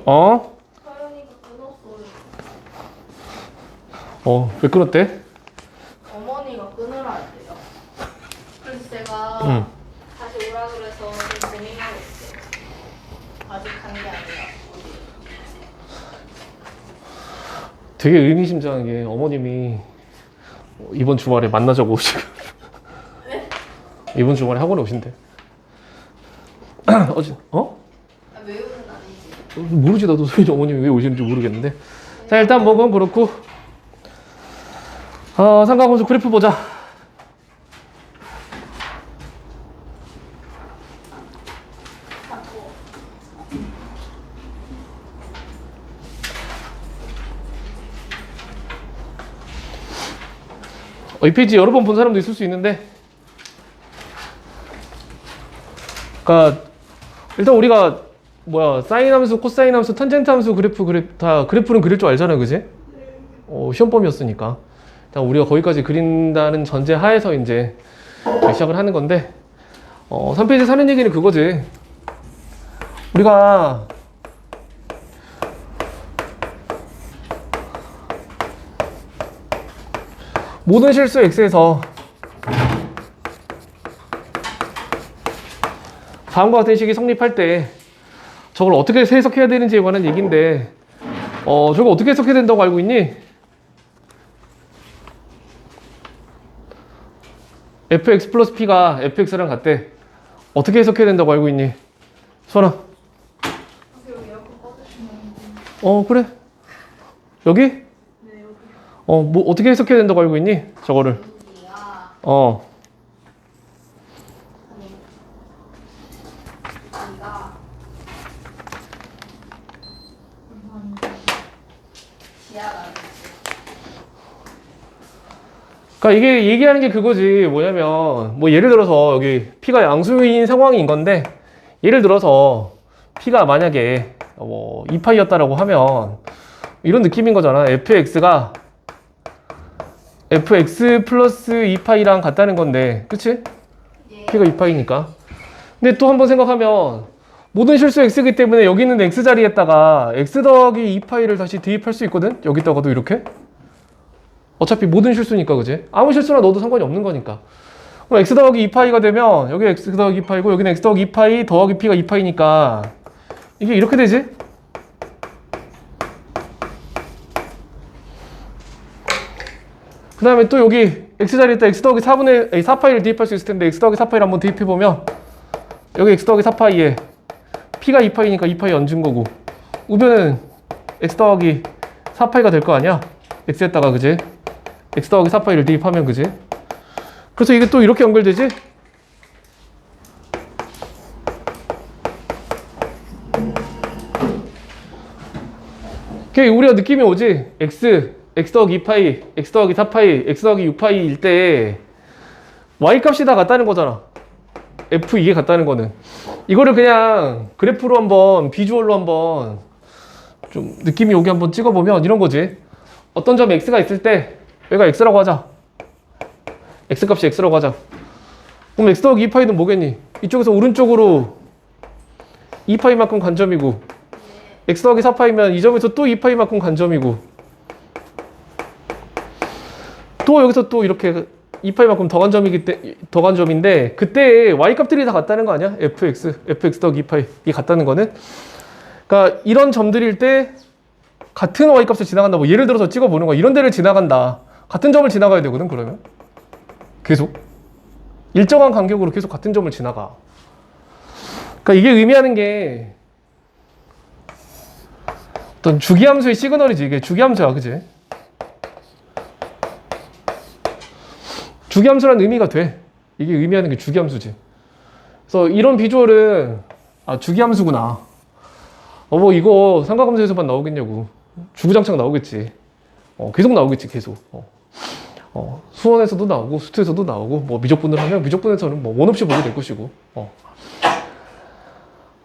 어? 서연이가 끊었어요. 왜 끊었대? 어머니가 끊으라 했대요. 그래서 제가 다시 오라 그래서 지금 진행하고 있어요. 아직 간 게 아니라 어디. 되게 의미심장한 게 어머님이 이번 주말에 만나자고 지금 네? 이번 주말에 학원에 오신대. 어제 아, 외우는 아니지. 모르지. 나도 소연이 어머님이 왜 오시는지 모르겠는데. 자, 일단 뭐 그건 그렇고 삼각함수 그래프 보자. 이 페이지 여러 번 본 사람도 있을 수 있는데, 그러니까 일단 우리가 사인 함수, 코사인 함수, 탄젠트 함수 다 그래프는 그릴 줄 알잖아요, 그지? 시험범위였으니까. 일단 우리가 거기까지 그린다는 전제 하에서 이제 시작을 하는 건데, 3페이지 사는 얘기는 그거지. 우리가 모든 실수 x에서 다음과 같은 식이 성립할 때 저걸 어떻게 해석해야 되는지에 관한 얘기인데, 저걸 어떻게 해석해야 된다고 알고 있니? fx 플러스 p가 fx랑 같대. 어떻게 해석해야 된다고 알고 있니? 수아나. 여기 에어컨 꺼주시면. 그래. 여기? 네, 여기. 뭐 어떻게 해석해야 된다고 알고 있니? 저거를. 여기가. 아니. 여기가. 지하가. 그러니까 이게 얘기하는 게 그거지. 뭐냐면 예를 들어서 여기 p가 양수인 상황인 건데, 예를 들어서 p가 만약에 2파이였다라고 하면 이런 느낌인 거잖아. fx가 fx 플러스 2파이랑 같다는 건데, 그치? 예. p가 2파이니까. 근데 또 한번 생각하면 모든 실수 x이기 때문에 여기 있는 x 자리에다가 x 더하기 2파이를 다시 대입할 수 있거든? 여기다가도 이렇게. 어차피 모든 실수니까, 그지? 아무 실수나 넣어도 상관이 없는 거니까. 그럼 x 더하기 2파이가 되면 여기 x 더하기 2파이고 여기는 x 더하기 2파이 더하기 p가 2파이니까 이게 이렇게 되지? 그 다음에 또 여기 x 자리에다 x 더하기 4파이를 대입할 수 있을 텐데, x 더하기 4파이를 한번 대입해보면 여기 x 더하기 4파이에 p가 2파이니까 2파이 얹은 거고, 우변은 x 더하기 4파이가 될 거 아니야? x에다가, 그지? x 더하기 4파이를 대입하면, 그지? 그래서 이게 또 이렇게 연결되지? 우리가 느낌이 오지? x 더하기 2파이, x 더하기 4파이, x 더하기 6파이일 때 y 값이 다 같다는 거잖아. f 이게 같다는 거는. 이거를 그냥 그래프로 한번, 비주얼로 한번 좀 느낌이 오게 한번 찍어보면 이런 거지. 어떤 점 x가 있을 때 얘가 x라고 하자. x 값이 x라고 하자. 그럼 x 더하기 2파이는 뭐겠니? 이쪽에서 오른쪽으로 2파이만큼 간점이고, x 더하기 4파이면 이 점에서 또 2파이만큼 간점이고, 또 여기서 또 이렇게 2파이만큼 더 간점인데, 그때 y 값들이 다 같다는 거 아니야? fx 더하기 2파이 이게 같다는 거는. 그러니까 이런 점들일 때 같은 y 값을 지나간다. 예를 들어서 찍어보는 거야. 이런 데를 지나간다. 같은 점을 지나가야 되거든, 그러면. 계속. 일정한 간격으로 계속 같은 점을 지나가. 그러니까 이게 의미하는 게 어떤 주기함수의 시그널이지. 이게 주기함수야, 그지? 주기함수라는 의미가 돼. 이게 의미하는 게 주기함수지. 그래서 이런 비주얼은 주기함수구나. 이거 삼각함수에서만 나오겠냐고. 주구장창 나오겠지. 계속 나오겠지, 계속. 수원에서도 나오고, 수투에서도 나오고, 미적분을 하면 미적분에서는 원 없이 보게 될 것이고.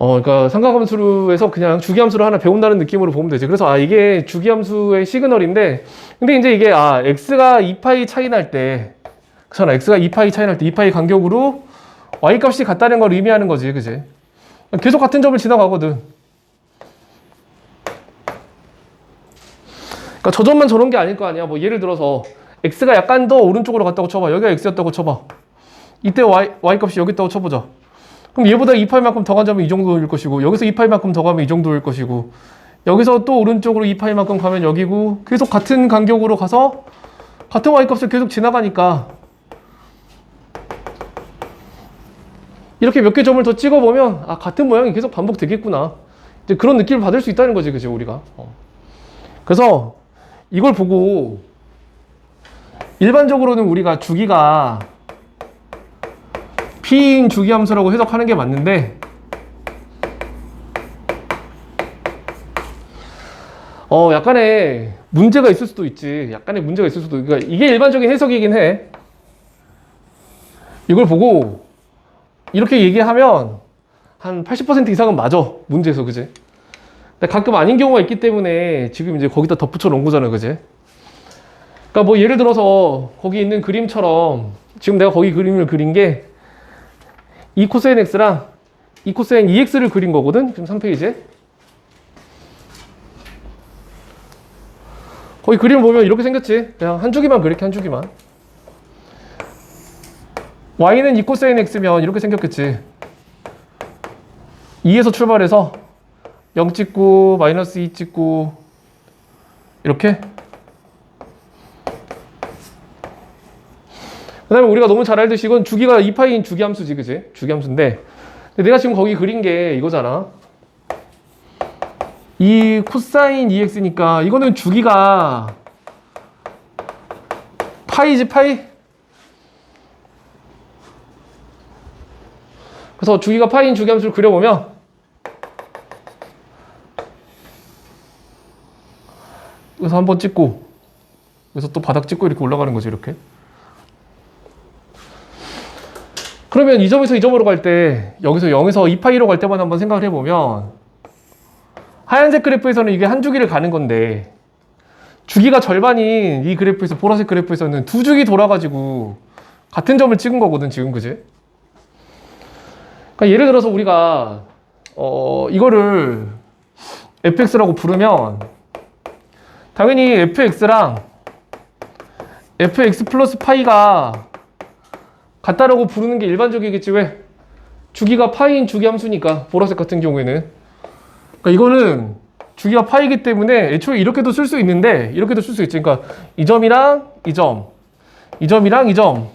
그러니까 삼각함수에서 그냥 주기함수를 하나 배운다는 느낌으로 보면 되지. 그래서 이게 주기함수의 시그널인데, 근데 이제 이게 x가 2파이 차이 날 때, 그렇잖아. x가 2파이 차이 날 때 2파이 간격으로 y 값이 같다는 걸 의미하는 거지, 그지? 계속 같은 점을 지나가거든. 그러니까 저 점만 저런 게 아닐 거 아니야. 뭐 예를 들어서 x가 약간 더 오른쪽으로 갔다고 쳐봐. 여기가 x였다고 쳐봐. 이때 y 값이 여기 있다고 쳐보자. 그럼 얘보다 2파이만큼 더 간 점은 이 정도일 것이고, 여기서 2파이만큼 더 가면 이 정도일 것이고, 여기서 또 오른쪽으로 2파이만큼 가면 여기고, 계속 같은 간격으로 가서 같은 y값을 계속 지나가니까 이렇게 몇 개 점을 더 찍어보면 같은 모양이 계속 반복되겠구나. 이제 그런 느낌을 받을 수 있다는 거지, 그치, 우리가. 그래서 이걸 보고 일반적으로는 우리가 주기가 P인 주기함수라고 해석하는 게 맞는데, 약간의 문제가 있을 수도 있지. 약간의 문제가 있을 수도. 그러니까 이게 일반적인 해석이긴 해. 이걸 보고 이렇게 얘기하면 한 80% 이상은 맞아. 문제에서, 그지? 근데 가끔 아닌 경우가 있기 때문에 지금 이제 거기다 덧붙여 놓은 거잖아, 그지? 그러니까 뭐 예를 들어서 거기 있는 그림처럼 지금 내가 거기 그림을 그린 게 2 코사인 x랑 2 코사인 2x를 그린 거거든? 지금 3페이지에. 거기 그림을 보면 이렇게 생겼지. 그냥 한 주기만 그렇게 한 주기만. y는 2 코사인 x면 이렇게 생겼겠지. 2에서 출발해서 0 찍고 마이너스 2 찍고 이렇게. 그 다음에 우리가 너무 잘 알듯이 이건 주기가 2파이인 주기함수지, 그지? 주기함수인데, 근데 내가 지금 거기 그린 게 이거잖아. 이 코사인 2x니까 이거는 주기가 파이지, 파이? 그래서 주기가 파이인 주기함수를 그려보면 여기서 한번 찍고 여기서 또 바닥 찍고 이렇게 올라가는 거지, 이렇게. 그러면 이 점에서 이 점으로 갈 때, 여기서 0에서 2파이로 갈 때만 한번 생각을 해보면, 하얀색 그래프에서는 이게 한 주기를 가는 건데, 주기가 절반인 이 그래프에서, 보라색 그래프에서는 두 주기 돌아가지고 같은 점을 찍은 거거든, 지금, 그지? 그러니까 예를 들어서 우리가 이거를 fx라고 부르면 당연히 fx랑 fx 플러스 파이가 같다라고 부르는 게 일반적이겠지. 왜? 주기가 파이인 주기함수니까, 보라색 같은 경우에는. 그러니까 이거는 주기가 파이기 때문에 애초에 이렇게도 쓸 수 있는데 이렇게도 쓸 수 있지. 그러니까 이 점이랑 이 점, 이 점이랑 이 점,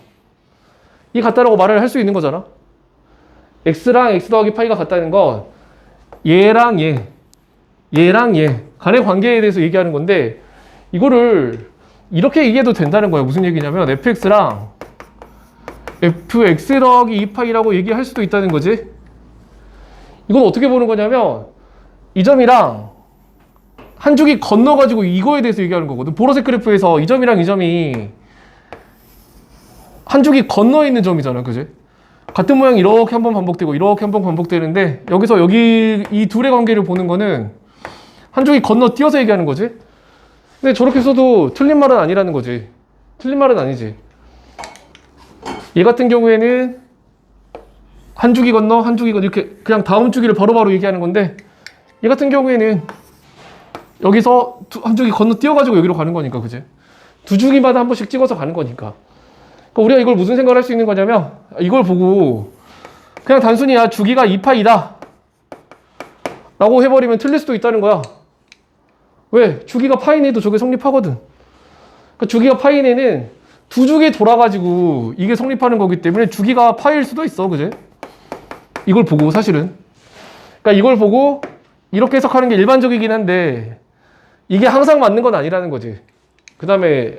이 같다라고 말을 할 수 있는 거잖아. x랑 x 더하기 파이가 같다는 건 얘랑 얘, 얘랑 얘 간의 관계에 대해서 얘기하는 건데, 이거를 이렇게 얘기해도 된다는 거야. 무슨 얘기냐면 fx랑 fx 더하기 2파이라고 얘기할 수도 있다는 거지. 이건 어떻게 보는 거냐면 이 점이랑 한 주기 건너가지고 이거에 대해서 얘기하는 거거든. 보라색 그래프에서 이 점이랑 이 점이 한 주기 건너 있는 점이잖아, 그지? 같은 모양이 이렇게 한번 반복되고 이렇게 한번 반복되는데, 여기서 여기 이 둘의 관계를 보는 거는 한 주기 건너 뛰어서 얘기하는 거지. 근데 저렇게 써도 틀린 말은 아니라는 거지. 틀린 말은 아니지. 얘 같은 경우에는 한 주기 건너 한 주기 건너 이렇게 그냥 다음 주기를 바로바로 얘기하는 건데, 얘 같은 경우에는 여기서 한 주기 건너 뛰어가지고 여기로 가는 거니까, 그지? 두 주기마다 한 번씩 찍어서 가는 거니까. 그러니까 우리가 이걸 무슨 생각을 할 수 있는 거냐면, 이걸 보고 그냥 단순히 주기가 2파이다 라고 해버리면 틀릴 수도 있다는 거야. 왜? 주기가 파이네도 저게 성립하거든. 그러니까 주기가 파이네는 두 주기 돌아가지고 이게 성립하는 거기 때문에 주기가 파일 수도 있어, 그지? 이걸 보고 사실은. 그러니까 이걸 보고 이렇게 해석하는 게 일반적이긴 한데 이게 항상 맞는 건 아니라는 거지. 그 다음에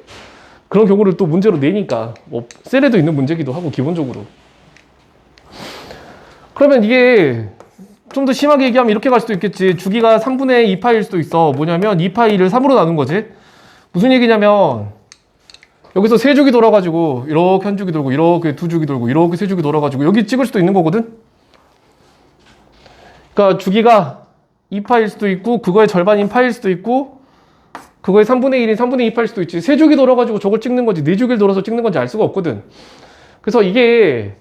그런 경우를 또 문제로 내니까 뭐 셀에도 있는 문제기도 하고 기본적으로. 그러면 이게 좀 더 심하게 얘기하면 이렇게 갈 수도 있겠지. 주기가 3분의 2파일 수도 있어. 뭐냐면 2파이를 3으로 나눈 거지. 무슨 얘기냐면 여기서 세 주기 돌아가지고 이렇게 한 주기 돌고 이렇게 두 주기 돌고 이렇게 세 주기 돌아가지고 여기 찍을 수도 있는 거거든. 그러니까 주기가 2파일 수도 있고 그거의 절반인 파일 수도 있고 그거의 3분의 1인 3분의 2파일 수도 있지. 세 주기 돌아가지고 저걸 찍는 건지 네 주기를 돌아서 찍는 건지 알 수가 없거든. 그래서 이게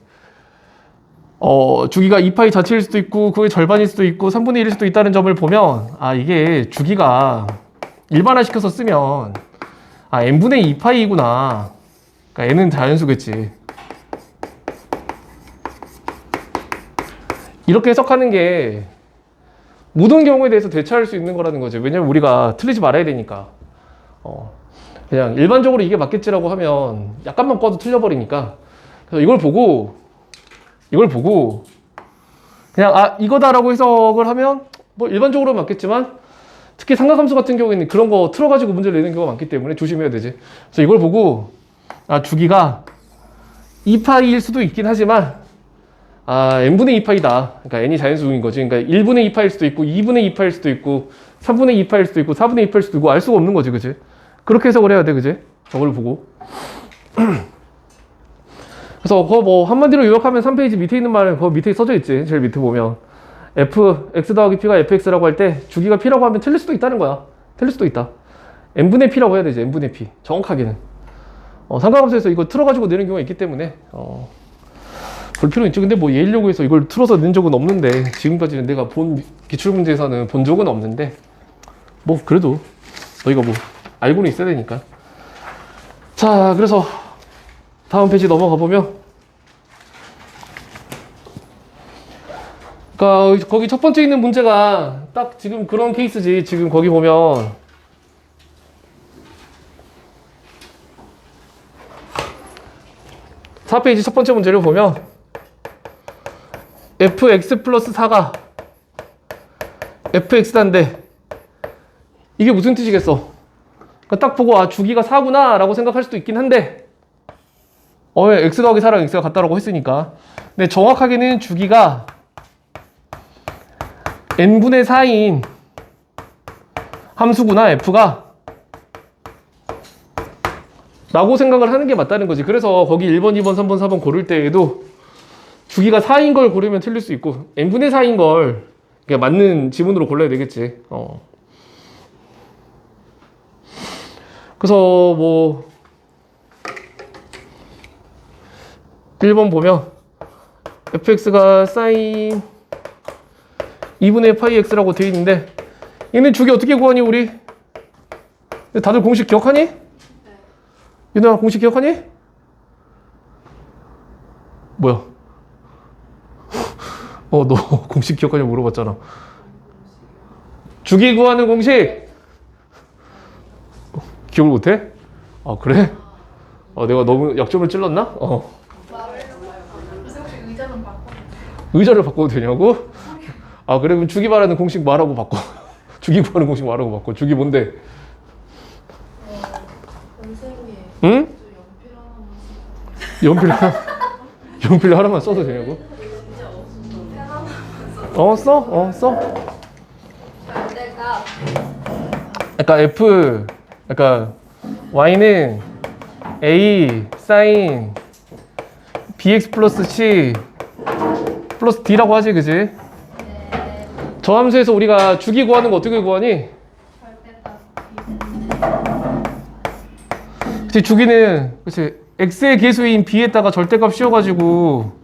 주기가 2파이 자체일 수도 있고 그거의 절반일 수도 있고 3분의 1일 수도 있다는 점을 보면 이게 주기가 일반화시켜서 쓰면 n분의 2파이구나. 그러니까 n은 자연수겠지. 이렇게 해석하는 게 모든 경우에 대해서 대처할 수 있는 거라는 거지. 왜냐면 우리가 틀리지 말아야 되니까. 그냥 일반적으로 이게 맞겠지라고 하면 약간만 꺼도 틀려버리니까. 그래서 이걸 보고 그냥 이거다라고 해석을 하면 뭐 일반적으로 맞겠지만 특히 삼각함수 같은 경우에는 그런 거 틀어가지고 문제를 내는 경우가 많기 때문에 조심해야 되지. 그래서 이걸 보고 주기가 2파이일 수도 있긴 하지만 n분의 2파이다. 그러니까 n이 자연수인 거지. 그러니까 1분의 2파일 수도 있고 2분의 2파일 수도 있고 3분의 2파일 수도 있고 4분의 2파일 수도 있고 알 수가 없는 거지. 그치? 그렇게 해석을 해야 돼. 그치? 저걸 보고. 그래서 그거 뭐 한마디로 요약하면 3페이지 밑에 있는 말은 그거 밑에 써져 있지. 제일 밑에 보면 x 더하기 p가 fx라고 할 때 주기가 p라고 하면 틀릴 수도 있다는 거야. 틀릴 수도 있다. n분의 p라고 해야 되지. n분의 p. 정확하게는. 삼각함수에서 이거 틀어가지고 내는 경우가 있기 때문에 볼 필요는 있지. 근데 뭐 예일려고 해서 이걸 틀어서 낸 적은 없는데 지금까지는 내가 본 기출문제에서는 본 적은 없는데 뭐 그래도 너희가 뭐 알고는 있어야 되니까. 자, 그래서 다음 페이지 넘어가 보면 그러니까 거기 첫 번째 있는 문제가 딱 지금 그런 케이스지. 지금 거기 보면 사 페이지 첫 번째 문제를 보면 fx 플러스 4가 fx단데 이게 무슨 뜻이겠어? 그러니까 딱 보고 주기가 4구나 라고 생각할 수도 있긴 한데 왜 x 더하기 4랑 x가 같다라고 했으니까. 근데 정확하게는 주기가 n분의 4인 함수구나 f가 라고 생각을 하는 게 맞다는 거지. 그래서 거기 1번, 2번, 3번, 4번 고를 때에도 주기가 4인 걸 고르면 틀릴 수 있고 n분의 4인 걸 맞는 지문으로 골라야 되겠지. 그래서 뭐 1번 보면 fx가 sin 2분의 파이 x라고 되어 있는데 얘는 주기 어떻게 구하니 우리? 다들 공식 기억하니? 네. 윤아 공식 기억하니? 뭐야? 너 공식 기억하냐 물어봤잖아. 주기 구하는 공식 기억을 못해? 그래? 내가 너무 약점을 찔렀나? 의자를 바꿔도 되냐고? 그래 그럼 주기 말하는 공식 말하고 바꿔. 주기 구하는 공식 말하고 바꿔. 주기 뭔데? 선생님. 응? 연필 하나만 써도 되냐고? 써? 그러니까 y는 a sin bx 플러스 c 플러스 d라고 하지, 그지? 네. 저 함수에서 우리가 주기 구하는 거 어떻게 구하니? 그치, 주기는 그치 x의 계수인 b에다가 절대값 씌워가지고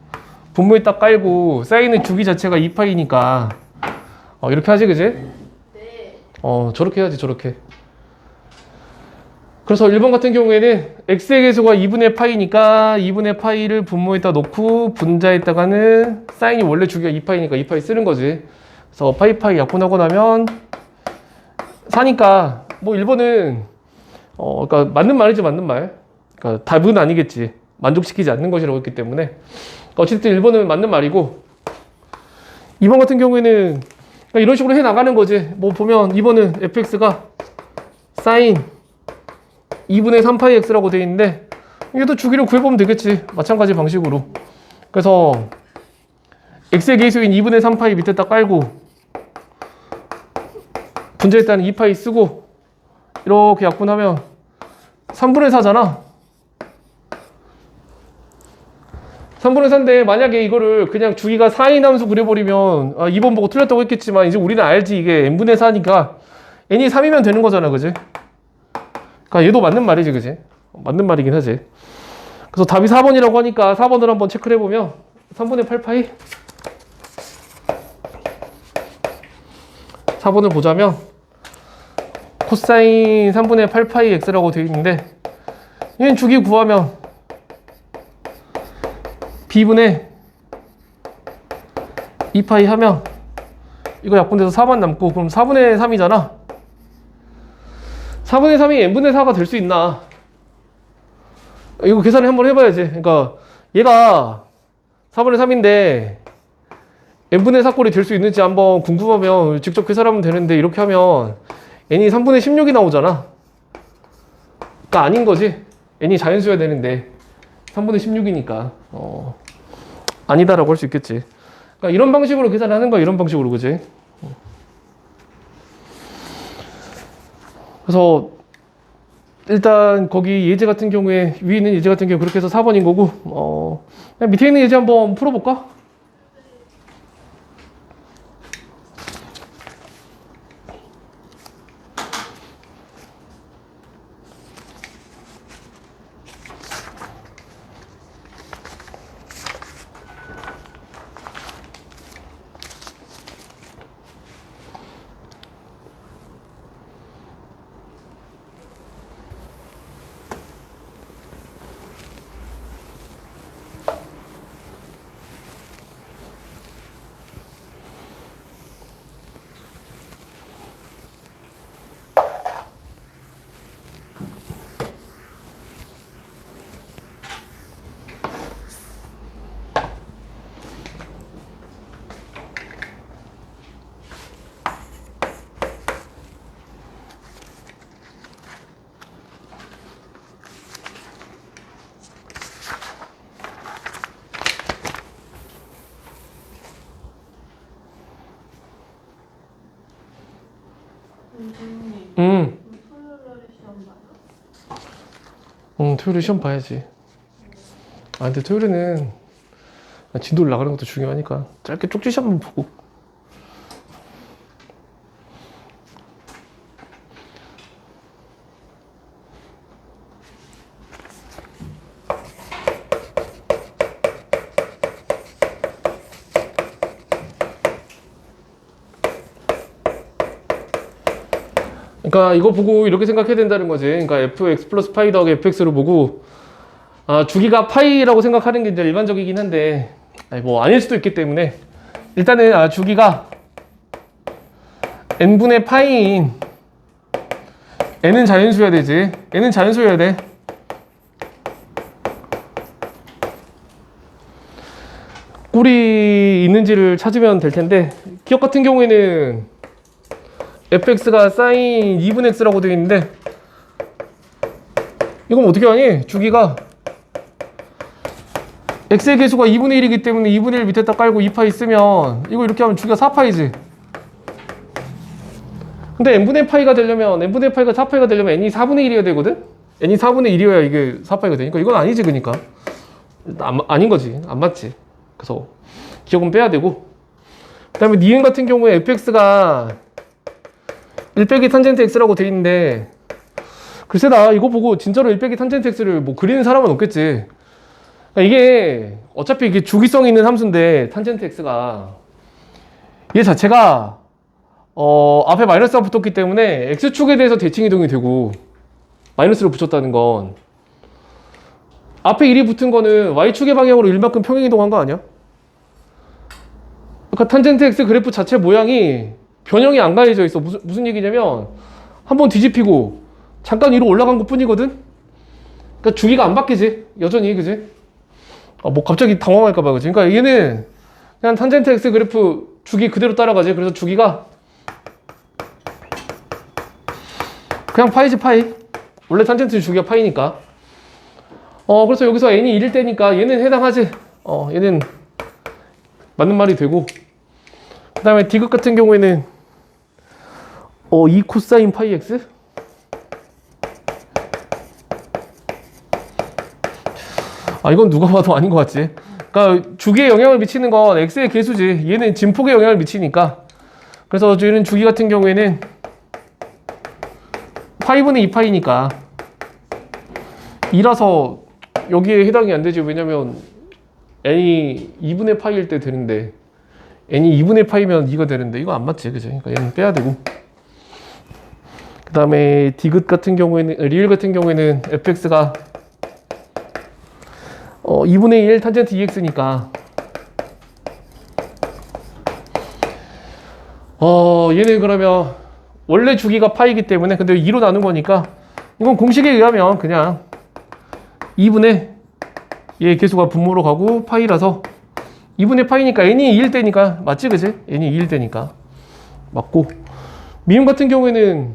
분모에 딱 깔고 사인은 주기 자체가 2파이니까 이렇게 하지, 그지? 네. 저렇게 해야지, 저렇게. 그래서 1번 같은 경우에는 x의 계수가 2분의 파이니까 2분의 파이를 분모에다 놓고 분자에다가는 사인이 원래 주기가 2파이니까 2파이 쓰는 거지. 그래서 파이 약분하고 나면 4니까 뭐 1번은 그러니까 맞는 말이지, 맞는 말. 그러니까 답은 아니겠지. 만족시키지 않는 것이라고 했기 때문에 어쨌든 1번은 맞는 말이고 2번 같은 경우에는 이런 식으로 해 나가는 거지. 뭐 보면 2번은 fx가 sin 2분의 3파이 x라고 되어 있는데 이것도 주기를 구해보면 되겠지. 마찬가지 방식으로. 그래서 x의 계수인 2분의 3파이 밑에다 깔고 분자에다는 2파이 쓰고 이렇게 약분하면 3분의 4잖아. 3분의 4인데 만약에 이거를 그냥 주기가 4인 함수 그려버리면 2번 보고 틀렸다고 했겠지만 이제 우리는 알지 이게 n분의 4니까 n이 3이면 되는 거잖아, 그지? 그러니까 얘도 맞는 말이지, 그지? 맞는 말이긴 하지. 그래서 답이 4번이라고 하니까 4번을 한번 체크를 해보면 3분의 8파이 4번을 보자면 코사인 3분의 8파이 x라고 되어 있는데 얘는 주기 구하면 b분의 2파이 하면 이거 약분돼서 4만 남고 그럼 4분의 3이잖아. 4분의 3이 n분의 4가 될 수 있나? 이거 계산을 한번 해봐야지. 그러니까 얘가 4분의 3인데 n분의 4꼴이 될 수 있는지 한번 궁금하면 직접 계산하면 되는데 이렇게 하면 n이 3분의 16이 나오잖아. 그러니까 아닌 거지. n이 자연수여야 되는데 3분의 16이니까 아니다라고 할 수 있겠지. 그러니까 이런 방식으로 계산하는 거야. 이런 방식으로, 그지? 그래서 일단 거기 예제 같은 경우에 위에 있는 예제 같은 경우 그렇게 해서 4번인 거고 그냥 밑에 있는 예제 한번 풀어볼까? 토요일에 시험 봐요? 토요일에 시험 봐야지. 근데 토요일에는 진도를 나가는 것도 중요하니까 짧게 쪽지 시험만 보고. 그러니까 이거 보고 이렇게 생각해야 된다는 거지. 그러니까 fx 플러스 파이 더하기 fx를 보고 주기가 파이라고 생각하는 게 이제 일반적이긴 한데 뭐 아닐 수도 있기 때문에 일단은 주기가 n분의 파이인 n은 자연수여야 되지. n은 자연수여야 돼. 꼴이 있는지를 찾으면 될 텐데 기억 같은 경우에는 fx가 사인 2분의 x라고 되어 있는데 이건 어떻게 하니? 주기가 x의 개수가 2분의 1이기 때문에 2분의 1 밑에다 깔고 2파이 쓰면 이거 이렇게 하면 주기가 4파이지. 근데 n분의 파이가 되려면 n분의 파이가 4파이가 되려면 n이 4분의 1이어야 되거든? n이 4분의 1이어야 이게 4파이가 되니까 이건 아니지. 그러니까 아닌 거지. 안 맞지. 그래서 기억은 빼야 되고 그 다음에 니은 같은 경우에 fx가 1 빼기 탄젠트 x라고 돼 있는데 글쎄 나 이거 보고 진짜로 1 빼기 탄젠트 x를 뭐 그리는 사람은 없겠지. 그러니까 이게 어차피 이게 주기성이 있는 함수인데 탄젠트 x가 얘 자체가 앞에 마이너스가 붙었기 때문에 x축에 대해서 대칭 이동이 되고 마이너스를 붙였다는 건 앞에 1이 붙은 거는 y축의 방향으로 1만큼 평행 이동한 거 아니야? 그러니까 탄젠트 x 그래프 자체 모양이 변형이 안 가해져 있어. 무슨 얘기냐면 한번 뒤집히고 잠깐 위로 올라간 것 뿐이거든. 그러니까 주기가 안 바뀌지 여전히. 그지? 뭐 갑자기 당황할까봐. 그지? 그러니까 얘는 그냥 탄젠트 x 그래프 주기 그대로 따라가지. 그래서 주기가 그냥 파이지. 파이. 원래 탄젠트 주기가 파이니까. 그래서 여기서 n이 1일 때니까 얘는 해당하지. 얘는 맞는 말이 되고 그 다음에 디귿 같은 경우에는 2 코사인 파이 x? 이건 누가 봐도 아닌 것 같지. 그러니까 주기에 영향을 미치는 건 x의 개수지. 얘는 진폭에 영향을 미치니까. 그래서 저희는 주기 같은 경우에는 파이분의 2파이니까 2라서 여기에 해당이 안 되지. 왜냐면 n이 2분의 파이일 때 되는데 n이 2분의 파이면 2가 되는데 이거 안 맞지, 그죠? 그러니까 얘는 빼야 되고. 그 다음에 디귿 같은 경우에는 리을 같은 경우에는 fx가 2분의 1 탄젠트 2x니까 얘는 그러면 원래 주기가 파이기 때문에 근데 2로 나눈 거니까 이건 공식에 의하면 그냥 2분의 얘 개수가 분모로 가고 파이라서 2분의 파이니까 n이 2일 때니까 맞지, 그지? n이 2일 때니까 맞고. 미음 같은 경우에는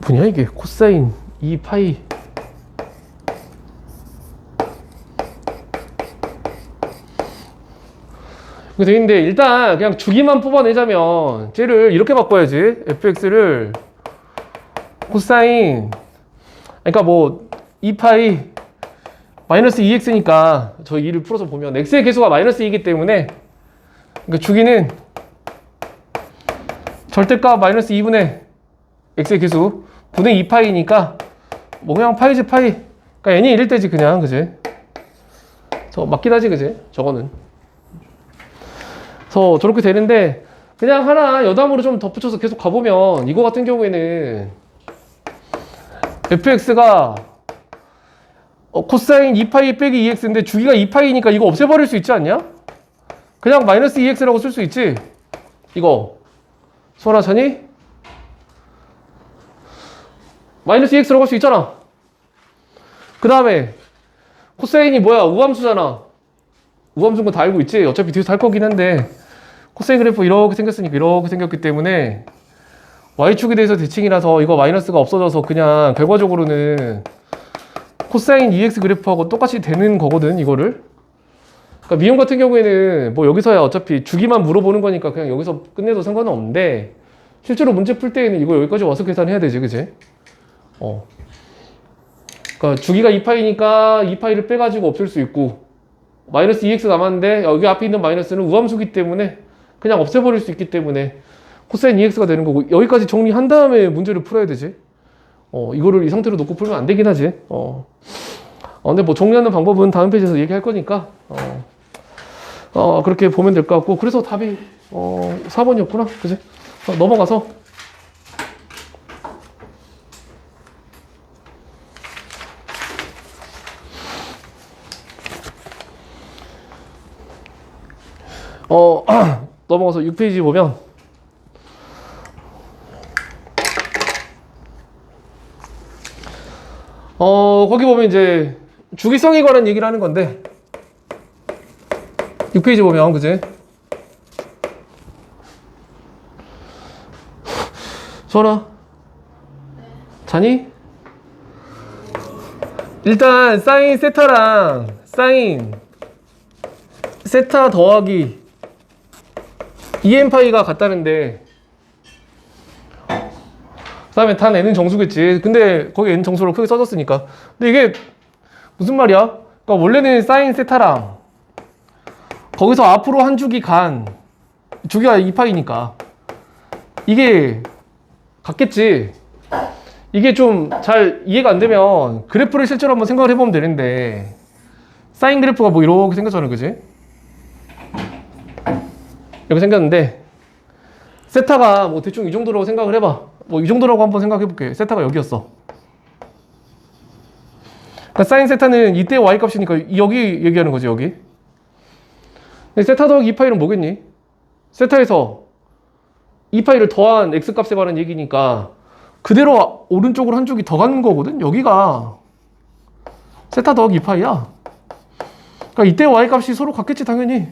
뭐냐 이게 코사인 2파이 이렇게 돼 있는데 일단 그냥 주기만 뽑아내자면 쟤를 이렇게 바꿔야지. fx를 코사인 그러니까 뭐 2파이 마이너스 2x니까 저 2를 풀어서 보면 x의 개수가 마이너스 2이기 때문에 그러니까 주기는 절대값 마이너스 2분의 x의 개수 분의 2파이니까 뭐 그냥 파이지 파이. 그러니까 n이 1일 때지 그냥, 그지? 저 맞긴 하지, 그지? 저거는. 그래서 저렇게 되는데 그냥 하나 여담으로 좀 덧붙여서 계속 가보면 이거 같은 경우에는 fx가 코사인 2파이 빼기 2x인데 주기가 2파이니까 이거 없애버릴 수 있지 않냐? 그냥 마이너스 2x라고 쓸 수 있지? 이거 수원아 찾니? 마이너스 2x라고 할 수 있잖아. 그 다음에 코사인이 뭐야? 우함수잖아. 우함수인 거 다 알고 있지? 어차피 뒤에서 할 거긴 한데 코사인 그래프 이렇게 생겼으니까 이렇게 생겼기 때문에 y축에 대해서 대칭이라서 이거 마이너스가 없어져서 그냥 결과적으로는 코사인 2x 그래프하고 똑같이 되는 거거든, 이거를. 그러니까 미용 같은 경우에는 뭐 여기서야 어차피 주기만 물어보는 거니까 그냥 여기서 끝내도 상관은 없는데 실제로 문제 풀 때에는 이거 여기까지 와서 계산해야 되지, 그치? 그러니까 주기가 2파이니까 2파이를 빼가지고 없앨 수 있고 마이너스 2x 남았는데 여기 앞에 있는 마이너스는 우함수기 때문에 그냥 없애버릴 수 있기 때문에 코사인 2x가 되는 거고 여기까지 정리한 다음에 문제를 풀어야 되지. 이거를 이 상태로 놓고 풀면 안 되긴 하지. 근데 뭐 정리하는 방법은 다음 페이지에서 얘기할 거니까 그렇게 보면 될 것 같고 그래서 답이 4번이었구나, 그지? 넘어가서 넘어가서 6페이지 보면 거기 보면 이제 주기성에 관한 얘기를 하는 건데 6페이지 보면, 그지? 전화 자니? 일단 사인 세타랑 사인 세타 더하기 2n파이가 같다는데 그 다음에 단 n은 정수겠지. 근데 거기 n 정수로 크게 써졌으니까. 근데 이게 무슨 말이야? 그러니까 원래는 사인 세타랑 거기서 앞으로 한 주기 간 주기가 2파이니까 이게 같겠지. 이게 좀 잘 이해가 안 되면 그래프를 실제로 한번 생각을 해보면 되는데 사인 그래프가 뭐 이렇게 생겼잖아, 그지? 이렇게 생겼는데 세타가 뭐 대충 이 정도라고 생각을 해봐. 뭐 이 정도라고 한번 생각해 볼게. 세타가 여기였어. 그러니까 사인 세타는 이때 y 값이니까 여기 얘기하는 거지, 여기. 근데 세타 더하기 2파이는 뭐겠니? 세타에서 2파이를 더한 x 값에 관한 얘기니까 그대로 오른쪽으로 한 줄기 더 가는 거거든. 여기가 세타 더하기 2파이야. 그러니까 이때 y 값이 서로 같겠지, 당연히.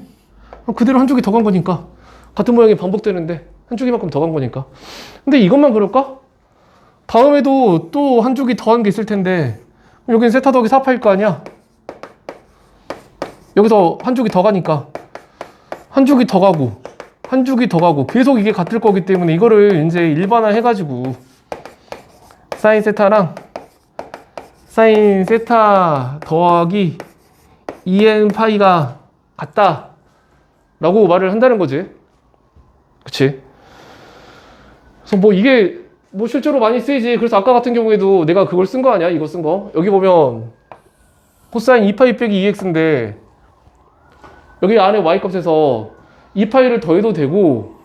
그대로 한 줄기 더 간 거니까 같은 모양이 반복되는데 한 줄기만큼 더 간 거니까. 근데 이것만 그럴까? 다음에도 또 한 줄기 더한 게 있을 텐데 여기는 세타 더하기 4파일 거 아니야? 여기서 한 줄기 더 가니까 한 줄기 더 가고 한 줄기 더 가고 계속 이게 같을 거기 때문에 이거를 이제 일반화 해가지고 사인 세타랑 사인 세타 더하기 2n 파이가 같다 라고 말을 한다는 거지. 그치? 그래서 뭐 이게 뭐 실제로 많이 쓰이지. 그래서 아까 같은 경우에도 내가 그걸 쓴 거 아니야? 이거 쓴 거. 여기 보면 코사인 2파이 빼기 2x인데 여기 안에 y값에서 2파이를 더해도 되고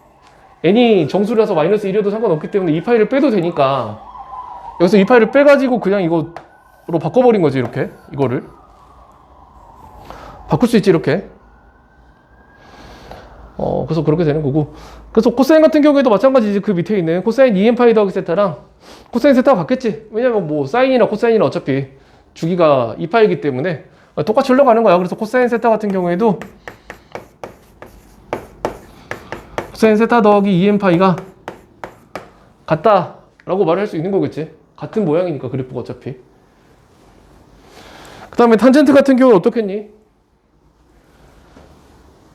n이 정수라서 마이너스 1이어도 상관없기 때문에 2파이를 빼도 되니까 여기서 2파이를 빼가지고 그냥 이거로 바꿔버린 거지. 이렇게 이거를 바꿀 수 있지. 이렇게. 그래서 그렇게 되는 거고. 그래서 코사인 같은 경우에도 마찬가지지. 그 밑에 있는 코사인 2n파이 더하기 세타랑 코사인 세타가 같겠지. 왜냐면 뭐 사인이나 코사인이나 어차피 주기가 2파이기 때문에 똑같이 흘러가는 거야. 그래서 코사인 세타 같은 경우에도 코사인 세타 더하기 2n파이가 같다 라고 말을 할 수 있는 거겠지. 같은 모양이니까 그래프가 어차피. 그 다음에 탄젠트 같은 경우는 어떻겠니?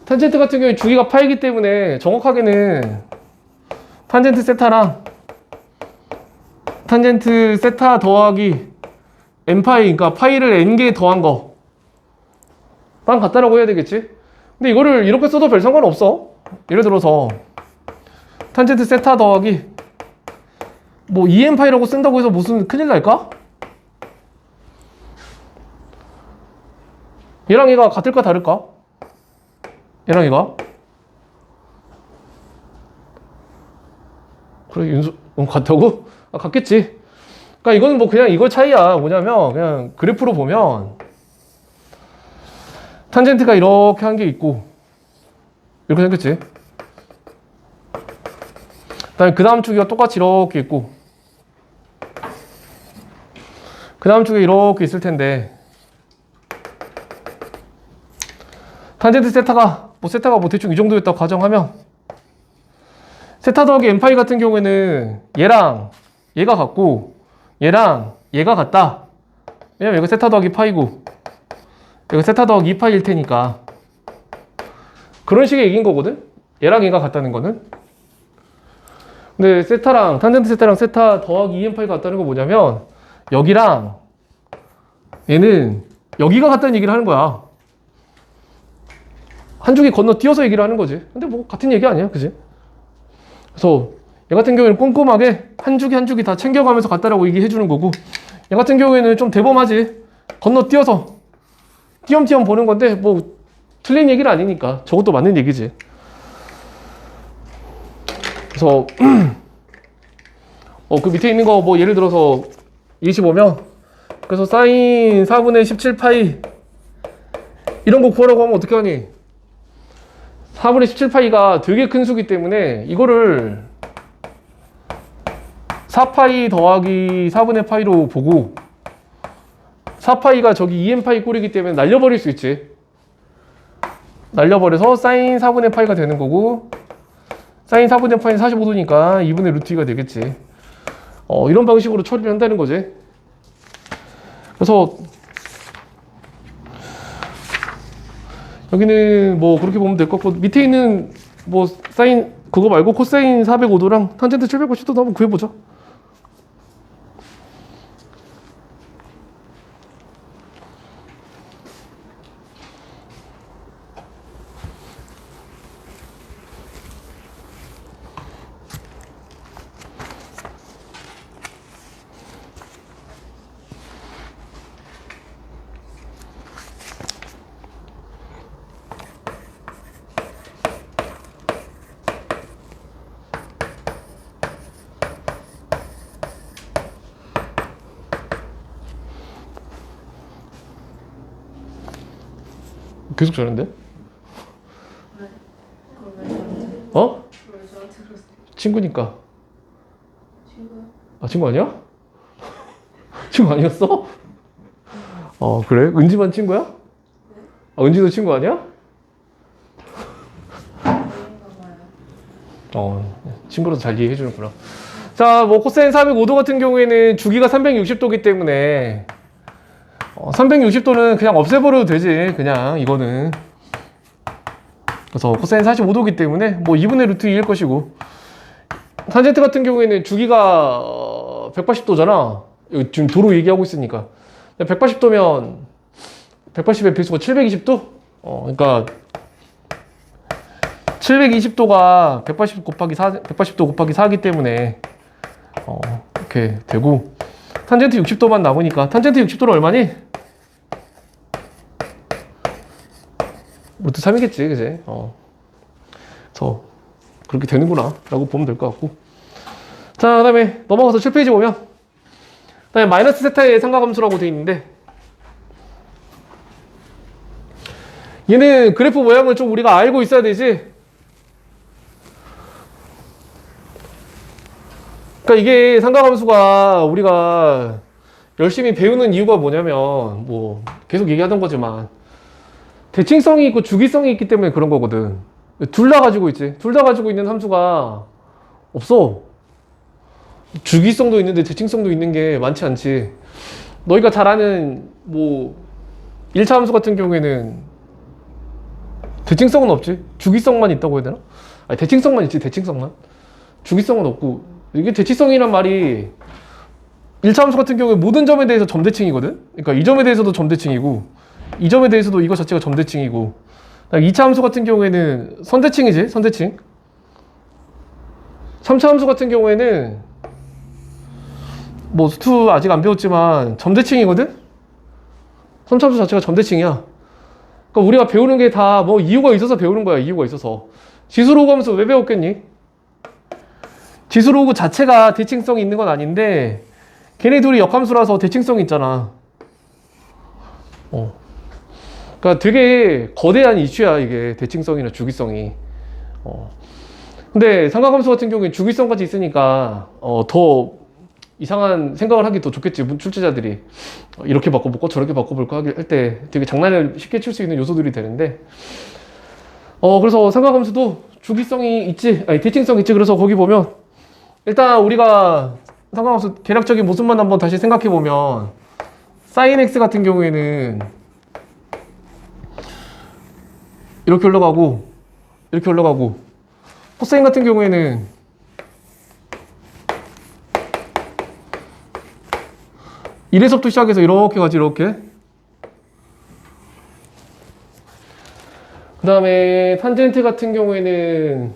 탄젠트 같은 경우에 주기가 파이기 때문에 정확하게는 탄젠트 세타랑 탄젠트 세타 더하기 n파이, 그러니까 파이를 n개 더한 거랑 같다라고 해야 되겠지? 근데 이거를 이렇게 써도 별 상관없어. 예를 들어서 탄젠트 세타 더하기 뭐 2n파이라고 쓴다고 해서 무슨 큰일 날까? 얘랑 얘가 같을까 다를까? 얘랑 얘가? 그래, 같다고? 아, 같겠지. 그러니까 이거는 뭐 그냥 이거 차이야. 뭐냐면 그냥 그래프로 보면 탄젠트가 이렇게 한 게 있고 이렇게 생겼지. 그다음에 그 다음 주기가 똑같이 이렇게 있고 그 다음 주기가 이렇게 있을 텐데 탄젠트 세타가 뭐 대충 이 정도였다고 가정하면 세타 더하기 n파이 같은 경우에는 얘랑 얘가 같고 얘랑 얘가 같다. 왜냐면 이거 세타 더하기 파이고 이거 세타 더하기 2파이일 테니까 그런 식의 얘기인 거거든. 얘랑 얘가 같다는 거는. 근데 세타랑 탄젠트 세타랑 세타 더하기 2n파이가 같다는 건 뭐냐면 여기랑 얘는 여기가 같다는 얘기를 하는 거야. 한 주기 건너뛰어서 얘기를 하는 거지. 근데 뭐 같은 얘기 아니야, 그지? 그래서 얘 같은 경우에는 꼼꼼하게 한 주기 한 주기 다 챙겨가면서 같다라고 얘기해 주는 거고 얘 같은 경우에는 좀 대범하지. 건너뛰어서 띄엄띄엄 보는 건데 뭐 틀린 얘기는 아니니까 저것도 맞는 얘기지. 그래서 그 밑에 있는 거 뭐 예를 들어서 25면 그래서 사인 4분의 17파이 이런 거 구하라고 하면 어떻게 하니? 4분의 17파이가 되게 큰 수기 때문에 이거를 4파이 더하기 4분의 파이로 보고 4파이가 저기 2n파이 꼴이기 때문에 날려버릴 수 있지. 날려버려서 사인 4분의 파이가 되는 거고 사인 4분의 파이는 45도니까 2분의 루트 2가 되겠지. 이런 방식으로 처리를 한다는 거지. 그래서 여기는 뭐 그렇게 보면 될 것 같고 밑에 있는 뭐 사인 그거 말고 코사인 405도랑 탄젠트 790도도 한번 구해보자. 계속 저런데? 왜? 그걸 왜 저한테? 어? 그걸 왜 저한테 그러세요? 친구니까. 친구요? 아, 친구 아니야? 친구 아니었어? 그래? 은지만 친구야? 아, 은지도 친구 아니야? 아닌가 봐요. 친구로서 잘 이해해주는구나. 자, 뭐 코사인 405도 같은 경우에는 주기가 360도기 때문에 360도는 그냥 없애버려도 되지. 그냥 이거는. 그래서 코사인 45도기 때문에 뭐 2분의 루트 2일 것이고 탄젠트 같은 경우에는 주기가 180도잖아. 지금 도로 얘기하고 있으니까 180도면 180의 배수가 720도? 그러니까 720도가 180 곱하기 4, 180도 곱하기 4이기 때문에 이렇게 되고, 탄젠트 60도만 남으니까 탄젠트 60도는 얼마니? 루트 3이겠지, 그지? 그래서 그렇게 되는구나 라고 보면 될 것 같고. 자, 그 다음에 넘어가서 7페이지 보면, 그 다음에 마이너스 세타의 삼각함수라고 되어 있는데, 얘는 그래프 모양을 좀 우리가 알고 있어야 되지. 그러니까 이게 삼각함수가 우리가 열심히 배우는 이유가 뭐냐면, 뭐 계속 얘기하던 거지만 대칭성이 있고 주기성이 있기 때문에 그런 거거든. 둘 다 가지고 있지. 둘 다 가지고 있는 함수가 없어. 주기성도 있는데 대칭성도 있는 게 많지 않지. 너희가 잘 아는 뭐 1차 함수 같은 경우에는 대칭성은 없지. 주기성만 있다고 해야 되나? 아니, 대칭성만 있지. 대칭성만. 주기성은 없고, 이게 대칭성이란 말이 1차 함수 같은 경우에 모든 점에 대해서 점대칭이거든. 그러니까 이 점에 대해서도 점대칭이고, 이 점에 대해서도 이거 자체가 점대칭이고, 2차 함수 같은 경우에는 선대칭이지. 선대칭. 3차 함수 같은 경우에는 뭐 수투 아직 안 배웠지만 점대칭이거든. 3차 함수 자체가 점대칭이야. 그러니까 우리가 배우는 게 다 뭐 이유가 있어서 배우는 거야. 이유가 있어서. 지수로그 하면서 왜 배웠겠니? 지수로그 자체가 대칭성이 있는 건 아닌데 걔네 둘이 역함수라서 대칭성이 있잖아. 그러니까 되게 거대한 이슈야, 이게 대칭성이나 주기성이. 근데 삼각함수 같은 경우에 주기성까지 있으니까 더 이상한 생각을 하기 더 좋겠지. 출제자들이 이렇게 바꿔볼까 저렇게 바꿔볼까 할 때 되게 장난을 쉽게 칠 수 있는 요소들이 되는데, 그래서 삼각함수도 주기성이 있지, 아니 대칭성이 있지. 그래서 거기 보면 일단 우리가 삼각함수 계략적인 모습만 한번 다시 생각해 보면, sin x 같은 경우에는 이렇게 올라가고 이렇게 올라가고, 코사인 같은 경우에는 이래서부터 시작해서 이렇게 가지. 이렇게. 그 다음에 탄젠트 같은 경우에는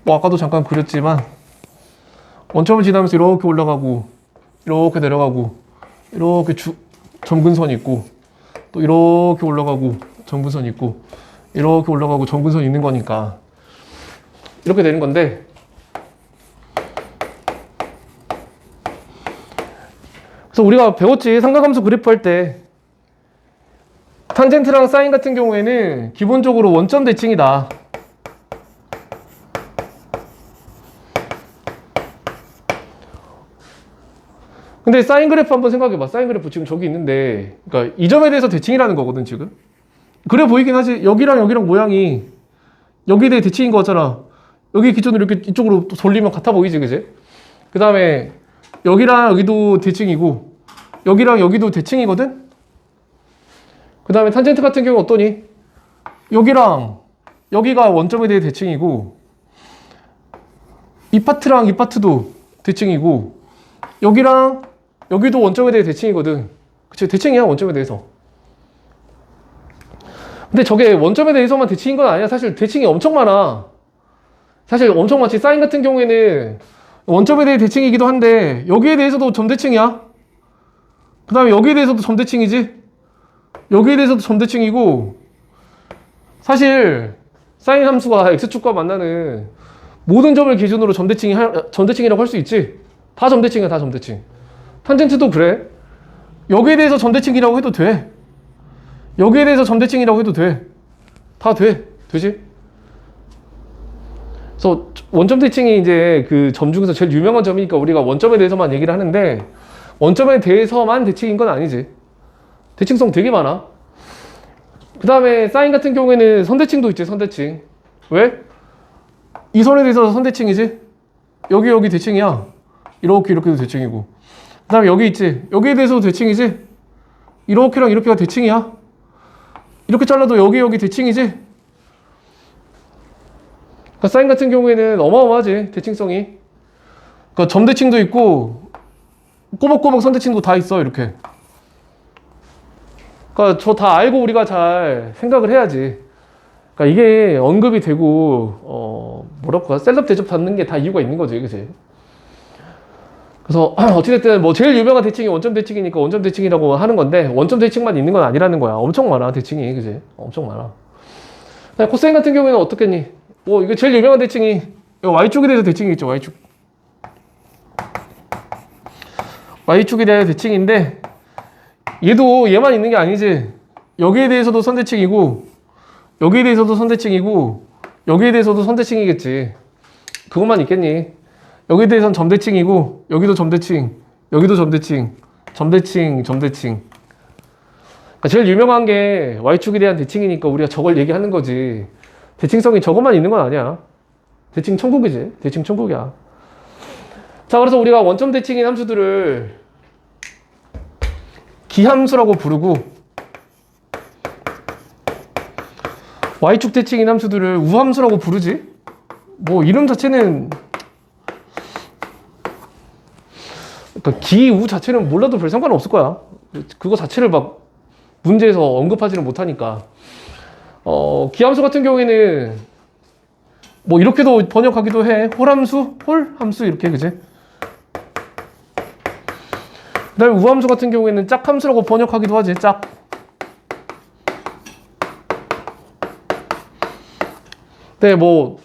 뭐 아까도 잠깐 그렸지만 원점을 지나면서 이렇게 올라가고 이렇게 내려가고, 이렇게 점근선 있고, 또 이렇게 올라가고 점근선 있고, 이렇게 올라가고 점근선 있는 거니까 이렇게 되는 건데, 그래서 우리가 배웠지. 삼각함수 그래프 할 때 탄젠트랑 사인 같은 경우에는 기본적으로 원점 대칭이다. 근데 사인 그래프 한번 생각해봐. 사인 그래프 지금 저기 있는데, 그러니까 이 점에 대해서 대칭이라는 거거든 지금. 그래 보이긴 하지. 여기랑 여기랑 모양이 여기에 대해 대칭인 거 같잖아. 여기 기준으로 이렇게 이쪽으로 또 돌리면 같아 보이지, 그지? 그 다음에 여기랑 여기도 대칭이고 여기랑 여기도 대칭이거든? 그 다음에 탄젠트 같은 경우 어떠니? 여기랑 여기가 원점에 대해 대칭이고, 이 파트랑 이 파트도 대칭이고, 여기랑 여기도 원점에 대해 대칭이거든. 그치? 대칭이야, 원점에 대해서. 근데 저게 원점에 대해서만 대칭인 건 아니야. 사실 대칭이 엄청 많아. 사실 엄청 많지. 사인 같은 경우에는 원점에 대해 대칭이기도 한데 여기에 대해서도 점대칭이야. 그 다음에 여기에 대해서도 점대칭이지. 여기에 대해서도 점대칭이고, 사실 사인 함수가 x축과 만나는 모든 점을 기준으로 점대칭이라고 할 수 있지. 다 점대칭이야, 다 점대칭. 탄젠트도 그래. 여기에 대해서 점대칭이라고 해도 돼. 여기에 대해서 점대칭이라고 해도 돼. 다 돼. 되지? 그래서 원점 대칭이 이제 그 점 중에서 제일 유명한 점이니까 우리가 원점에 대해서만 얘기를 하는데, 원점에 대해서만 대칭인 건 아니지. 대칭성 되게 많아. 그 다음에 사인 같은 경우에는 선대칭도 있지. 선대칭. 왜? 이 선에 대해서 선대칭이지. 여기 대칭이야. 이렇게 이렇게도 대칭이고, 그 다음에 여기 있지. 여기에 대해서도 대칭이지. 이렇게랑 이렇게가 대칭이야. 이렇게 잘라도 여기 대칭이지. 그러니까 사인 같은 경우에는 어마어마하지, 대칭성이. 그러니까 점대칭도 있고 꼬박꼬박 선대칭도 다 있어 이렇게. 그러니까 저 다 알고 우리가 잘 생각을 해야지. 그러니까 이게 언급이 되고 뭐랄까 셀럽 대접 받는 게 다 이유가 있는 거죠, 그치? 그래서 어찌됐든 뭐 제일 유명한 대칭이 원점 대칭이니까 원점 대칭이라고 하는 건데 원점 대칭만 있는 건 아니라는 거야. 엄청 많아 대칭이, 그치? 엄청 많아. 코사인 같은 경우에는 어떻겠니? 뭐 이거 제일 유명한 대칭이 y축에 대해서 대칭이 있죠, y축. y축에 대한 대칭인데 얘도 얘만 있는 게 아니지. 여기에 대해서도 선대칭이고 여기에 대해서도 선대칭이고 여기에 대해서도 선대칭이겠지. 그것만 있겠니? 여기에 대해서는 점대칭이고 여기도 점대칭, 여기도 점대칭, 점대칭, 점대칭. 그러니까 제일 유명한 게 y축에 대한 대칭이니까 우리가 저걸 얘기하는 거지. 대칭성이 저것만 있는 건 아니야. 대칭 천국이지. 대칭 천국이야. 자, 그래서 우리가 원점 대칭인 함수들을 기함수라고 부르고 y축 대칭인 함수들을 우함수라고 부르지. 뭐 이름 자체는 그러니까 기, 우 자체는 몰라도 별 상관 없을 거야. 그거 자체를 막 문제에서 언급하지는 못하니까. 기함수 같은 경우에는 뭐 이렇게도 번역하기도 해. 홀함수, 홀함수 이렇게, 그지? 그다음에 우함수 같은 경우에는 짝함수라고 번역하기도 하지. 짝. 네, 뭐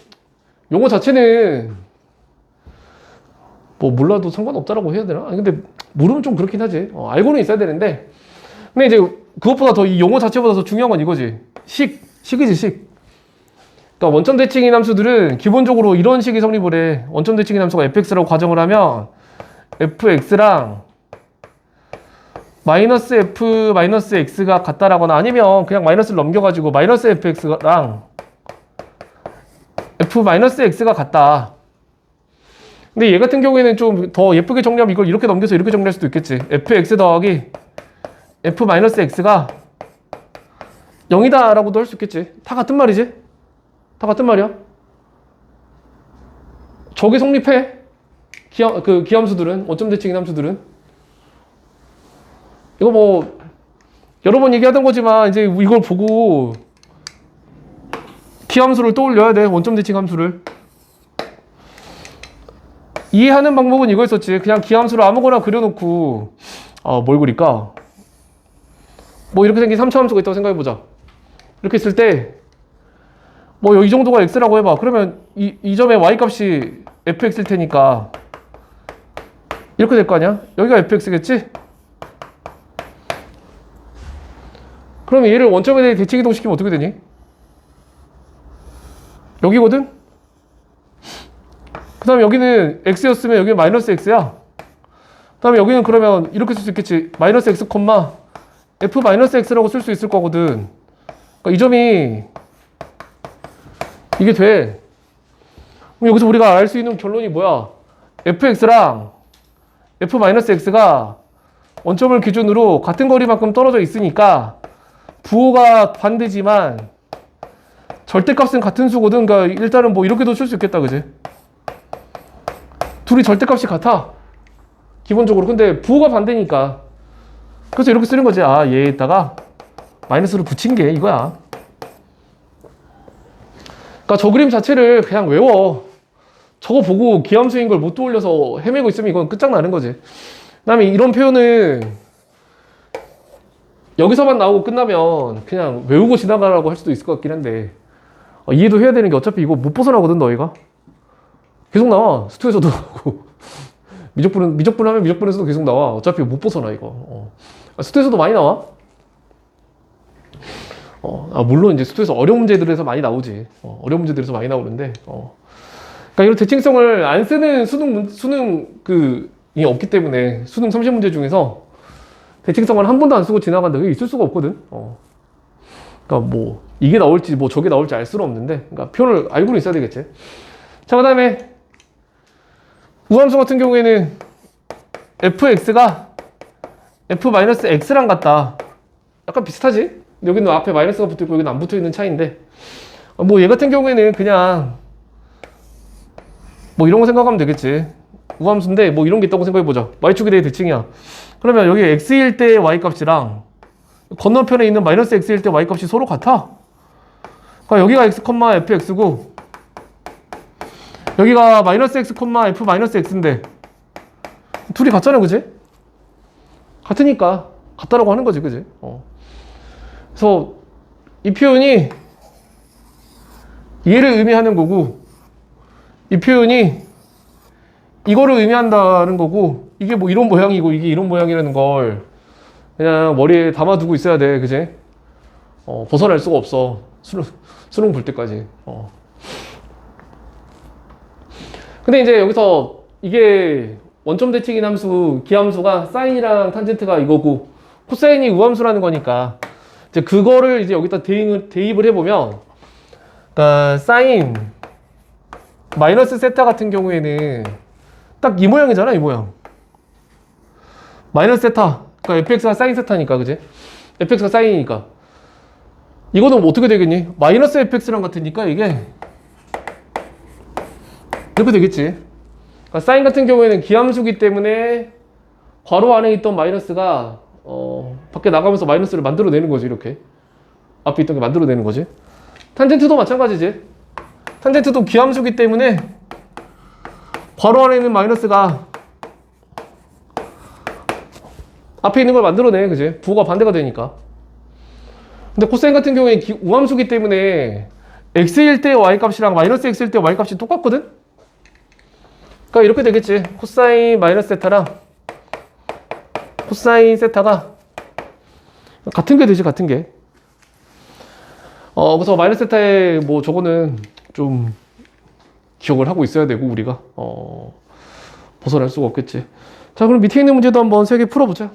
용어 자체는 뭐 몰라도 상관없다라고 해야 되나? 아니, 근데 모르면 좀 그렇긴 하지. 알고는 있어야 되는데. 근데 이제 그것보다 더 이 용어 자체보다 더 중요한 건 이거지. 식이지, 식. 그러니까 원점 대칭인 함수들은 기본적으로 이런 식이 성립을 해. 원점 대칭인 함수가 fx라고 가정을 하면 fx랑 마이너스 f 마이너스 x가 같다라거나 아니면 그냥 마이너스를 넘겨가지고 마이너스 fx랑 f 마이너스 x가 같다. 근데 얘 같은 경우에는 좀 더 예쁘게 정리하면 이걸 이렇게 넘겨서 이렇게 정리할 수도 있겠지. fx 더하기 f 마이너스 x가 0이다 라고도 할 수 있겠지. 다 같은 말이지. 다 같은 말이야. 저게 성립해. 기함수들은, 원점 대칭인 함수들은. 이거 뭐 여러 번 얘기하던 거지만 이제 이걸 보고 기함수를 떠올려야 돼. 원점 대칭 함수를. 이해하는 방법은 이거였었지. 그냥 기함수를 아무거나 그려놓고 뭘 그릴까? 뭐 이렇게 생긴 3차 함수가 있다고 생각해보자. 이렇게 있을 때 뭐 이 정도가 x라고 해봐. 그러면 이 점의 y값이 fx일 테니까 이렇게 될 거 아니야? 여기가 fx겠지? 그러면 얘를 원점에 대해 대칭 이동시키면 어떻게 되니? 여기거든? 그 다음에 여기는 x였으면 여기는 마이너스 x야. 그 다음에 여기는 그러면 이렇게 쓸 수 있겠지. 마이너스 x, f 마이너스 x라고 쓸 수 있을 거거든. 그러니까 이 점이 이게 돼. 그럼 여기서 우리가 알 수 있는 결론이 뭐야? fx랑 f 마이너스 x가 원점을 기준으로 같은 거리만큼 떨어져 있으니까 부호가 반대지만 절대값은 같은 수거든. 그러니까 일단은 뭐 이렇게도 쓸 수 있겠다, 그지? 둘이 절대값이 같아. 기본적으로. 근데 부호가 반대니까. 그래서 이렇게 쓰는 거지. 얘에다가 마이너스를 붙인 게 이거야. 그러니까 저 그림 자체를 그냥 외워. 저거 보고 기함수인 걸 못 떠올려서 헤매고 있으면 이건 끝장나는 거지. 그 다음에 이런 표현은 여기서만 나오고 끝나면 그냥 외우고 지나가라고 할 수도 있을 것 같긴 한데 이해도 해야 되는 게 어차피 이거 못 벗어나거든, 너희가. 계속 나와. 스투에서도 나오고 미적분 하면 미적분에서도 계속 나와. 어차피 못 벗어나, 이거. 스투에서도 많이 나와. 물론 이제 스투에서 어려운 문제들에서 많이 나오지. 어려운 문제들에서 많이 나오는데, 그러니까 이런 대칭성을 안 쓰는 수능이 없기 때문에 수능 30문제 중에서 대칭성을 한 번도 안 쓰고 지나간다. 그게 있을 수가 없거든. 그러니까 뭐 이게 나올지 뭐 저게 나올지 알 수는 없는데, 그러니까 표현을 알고는 있어야 되겠지. 자, 그다음에 우함수 같은 경우에는 fx가 f-x랑 같다. 약간 비슷하지? 여기는 앞에 마이너스가 붙어있고 여기는 안 붙어있는 차이인데 뭐 얘 같은 경우에는 그냥 뭐 이런 거 생각하면 되겠지. 우함수인데 뭐 이런 게 있다고 생각해보자. y축에 대해 대칭이야. 그러면 여기 x일 때 y값이랑 건너편에 있는 마이너스 x일 때 y값이 서로 같아. 그러니까 여기가 x, fx고 여기가 마이너스 x, f 마이너스 x인데 둘이 같잖아, 그지? 같으니까 같다라고 하는 거지, 그지? 그래서 이 표현이 얘를 의미하는 거고 이 표현이 이거를 의미한다는 거고 이게 뭐 이런 모양이고 이게 이런 모양이라는 걸 그냥 머리에 담아두고 있어야 돼, 그지? 벗어날 수가 없어. 수능 볼 때까지. 근데 이제 여기서 이게 원점 대칭인 함수, 기함수가 사인이랑 탄젠트가 이거고 코사인이 우함수라는 거니까 이제 그거를 이제 여기다 대입을 해보면, 그러니까 사인 마이너스 세타 같은 경우에는 딱 이 모양이잖아, 이 모양. 마이너스 세타, 그러니까 fx가 사인 세타니까, 그지? fx가 사인이니까 이거는 뭐 어떻게 되겠니? 마이너스 fx랑 같으니까 이게 이렇게 되겠지. 그러니까 사인 같은 경우에는 기함수기 때문에 괄호 안에 있던 마이너스가 밖에 나가면서 마이너스를 만들어내는 거지. 이렇게 앞에 있던 게 만들어내는 거지. 탄젠트도 마찬가지지. 탄젠트도 기함수기 때문에 괄호 안에 있는 마이너스가 앞에 있는 걸 만들어내, 그지? 부호가 반대가 되니까. 근데 코사인 같은 경우에 우함수기 때문에 x일 때 y값이랑 마이너스 x일 때 y값이 똑같거든? 그러니까 이렇게 되겠지. 코사인 마이너스 세타랑 코사인 세타가 같은 게 되지, 같은 게. 그래서 마이너스 세타에 뭐 저거는 좀 기억을 하고 있어야 되고 우리가 벗어날 수가 없겠지. 자, 그럼 밑에 있는 문제도 한번 3개 풀어보자.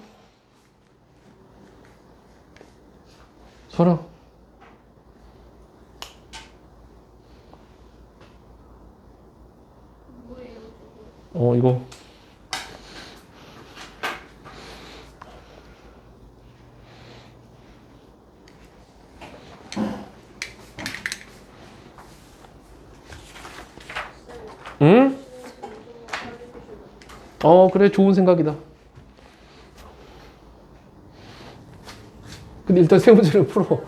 설아. 이거. 응? 그래, 좋은 생각이다. 근데 일단 세 문제를 풀어.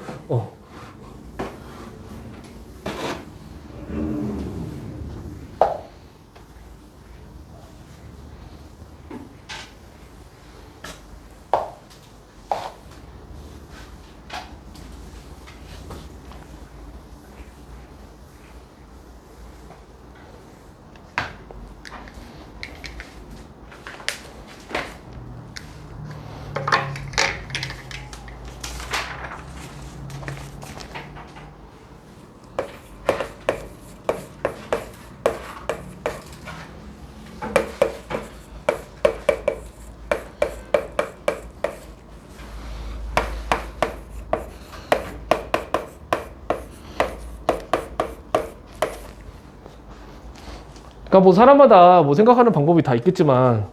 그러니까 뭐 사람마다 뭐 생각하는 방법이 다 있겠지만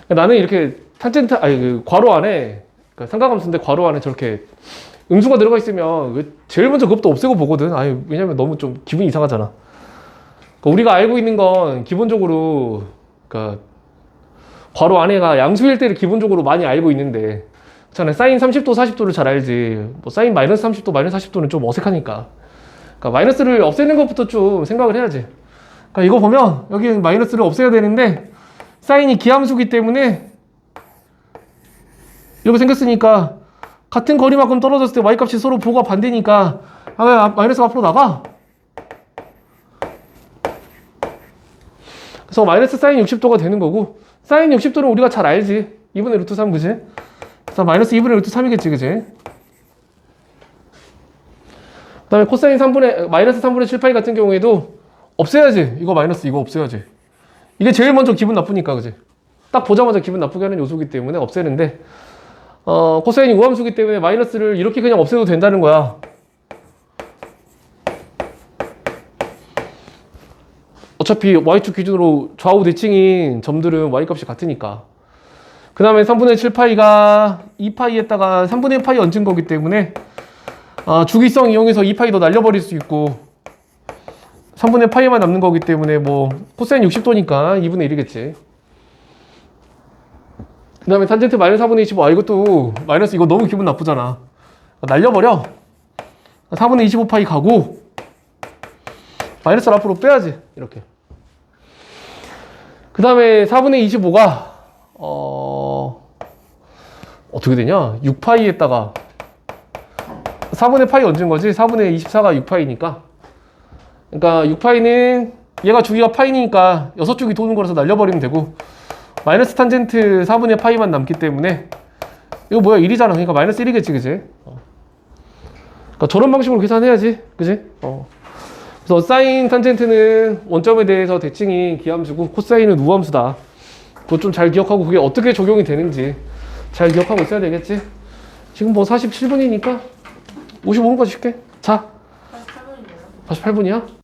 나는 이렇게 탄젠트 그 괄호 안에, 그러니까 삼각함수인데 괄호 안에 저렇게 음수가 들어가 있으면 제일 먼저 그것부터 없애고 보거든. 왜냐면 너무 좀 기분이 이상하잖아. 그러니까 우리가 알고 있는 건 기본적으로, 그러니까 괄호 안에가 양수일 때를 기본적으로 많이 알고 있는데, 그렇잖아요. 사인 30도 40도를 잘 알지. 뭐 사인 마이너스 30도 마이너스 40도는 좀 어색하니까. 그러니까 마이너스를 없애는 것부터 좀 생각을 해야지. 그러니까 이거 보면 여기 마이너스를 없애야 되는데 사인이 기함수기 때문에 이렇게 생겼으니까 같은 거리만큼 떨어졌을 때 y값이 서로 부호가 반대니까 마이너스가 앞으로 나가. 그래서 마이너스 사인 60도가 되는 거고, 사인 60도는 우리가 잘 알지. 2분의 루트 3, 그지? 그래서 마이너스 2분의 루트 3이겠지, 그지? 그 다음에 코사인 마이너스 3분의 7파이 같은 경우에도 없애야지. 이거 마이너스 이거 없애야지. 이게 제일 먼저 기분 나쁘니까, 그지? 딱 보자마자 기분 나쁘게 하는 요소기 때문에 없애는데, 코사인이 우함수기 때문에 마이너스를 이렇게 그냥 없애도 된다는 거야. 어차피 y축 기준으로 좌우 대칭인 점들은 y값이 같으니까. 그 다음에 3분의 7파이가 2파이에다가 3분의 1파이 얹은 거기 때문에 주기성 이용해서 2파이 더 날려버릴 수 있고, 3분의 파이만 남는 거기 때문에 뭐 코사인 60도니까 2분의 1이겠지. 그 다음에 탄젠트 마이너스 4분의 25. 아, 이것도 마이너스 이거 너무 기분 나쁘잖아. 날려버려. 4분의 25파이 가고 마이너스를 앞으로 빼야지. 이렇게. 그 다음에 4분의 25가 어떻게 되냐? 6파이에다가 4분의 파이 얹은 거지. 4분의 24가 6파이니까. 그러니까 6파이는 얘가 주기가 파이니까 6쪽이 도는 거라서 날려버리면 되고, 마이너스 탄젠트 4분의 파이만 남기 때문에 이거 뭐야? 1이잖아. 그러니까 마이너스 1이겠지, 그지? 그러니까 저런 방식으로 계산해야지, 그지? 그래서 사인 탄젠트는 원점에 대해서 대칭이 기함수고 코사인은 우함수다. 그거 좀 잘 기억하고 그게 어떻게 적용이 되는지 잘 기억하고 있어야 되겠지? 지금 뭐 47분이니까 55분까지 쉴게. 자, 88분이에요. 48분이야?